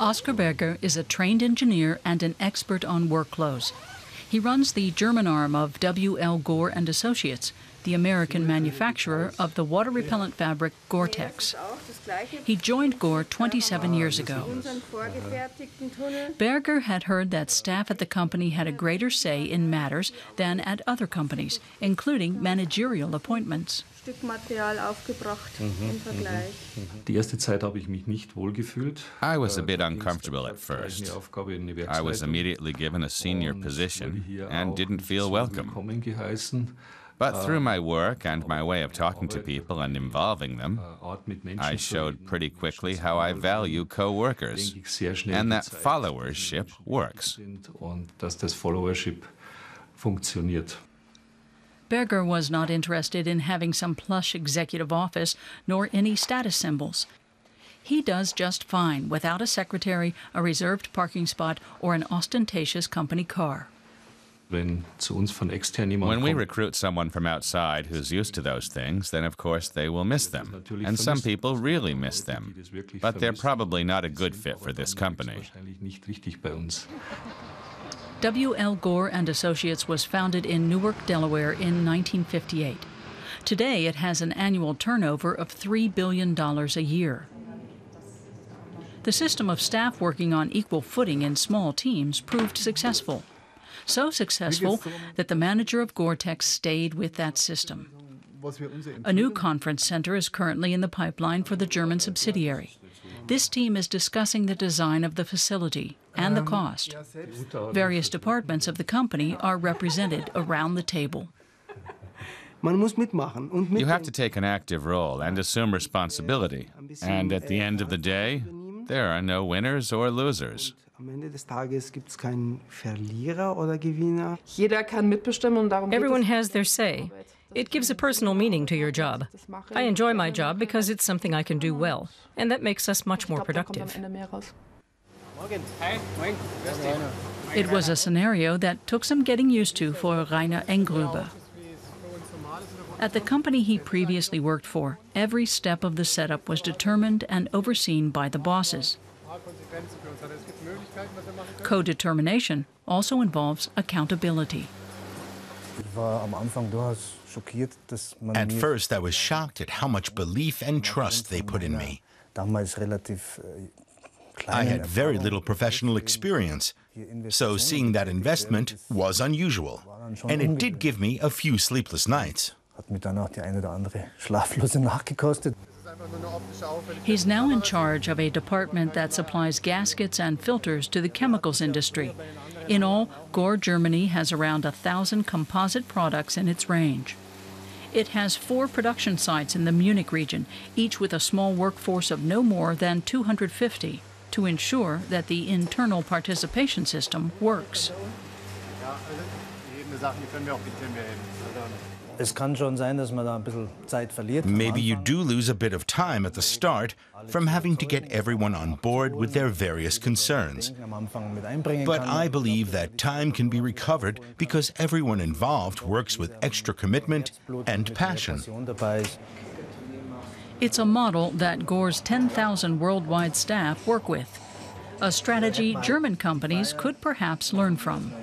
Oskar Berger is a trained engineer and an expert on work clothes. He runs the German arm of W.L. Gore and Associates, the American manufacturer of the water-repellent fabric Gore-Tex. He joined Gore 27 years ago. Berger had heard that staff at the company had a greater say in matters than at other companies, including managerial appointments. I was a bit uncomfortable at first. I was immediately given a senior position and didn't feel welcome. But through my work and my way of talking to people and involving them, I showed pretty quickly how I value co-workers and that followership works. Berger was not interested in having some plush executive office nor any status symbols. He does just fine without a secretary, a reserved parking spot, or an ostentatious company car. When we recruit someone from outside who's used to those things, then of course they will miss them. And some people really miss them. But they're probably not a good fit for this company. W.L. Gore and Associates was founded in Newark, Delaware in 1958. Today it has an annual turnover of $3 billion a year. The system of staff working on equal footing in small teams proved successful. So successful that the manager of Gore-Tex stayed with that system. A new conference center is currently in the pipeline for the German subsidiary. This team is discussing the design of the facility and the cost. Various departments of the company are represented around the table. You have to take an active role and assume responsibility. And at the end of the day, there are no winners or losers. Everyone has their say. It gives a personal meaning to your job. I enjoy my job because it's something I can do well, and that makes us much more productive. It was a scenario that took some getting used to for Rainer Engruber. At the company he previously worked for, every step of the setup was determined and overseen by the bosses. Co-determination also involves accountability. At first, I was shocked at how much belief and trust they put in me. I had very little professional experience, so seeing that investment was unusual, and it did give me a few sleepless nights. He's now in charge of a department that supplies gaskets and filters to the chemicals industry. In all, Gore Germany has around 1,000 composite products in its range. It has 4 production sites in the Munich region, each with a small workforce of no more than 250, to ensure that the internal participation system works. Maybe you do lose a bit of time at the start from having to get everyone on board with their various concerns. But I believe that time can be recovered because everyone involved works with extra commitment and passion. It's a model that Gore's 10,000 worldwide staff work with, a strategy German companies could perhaps learn from.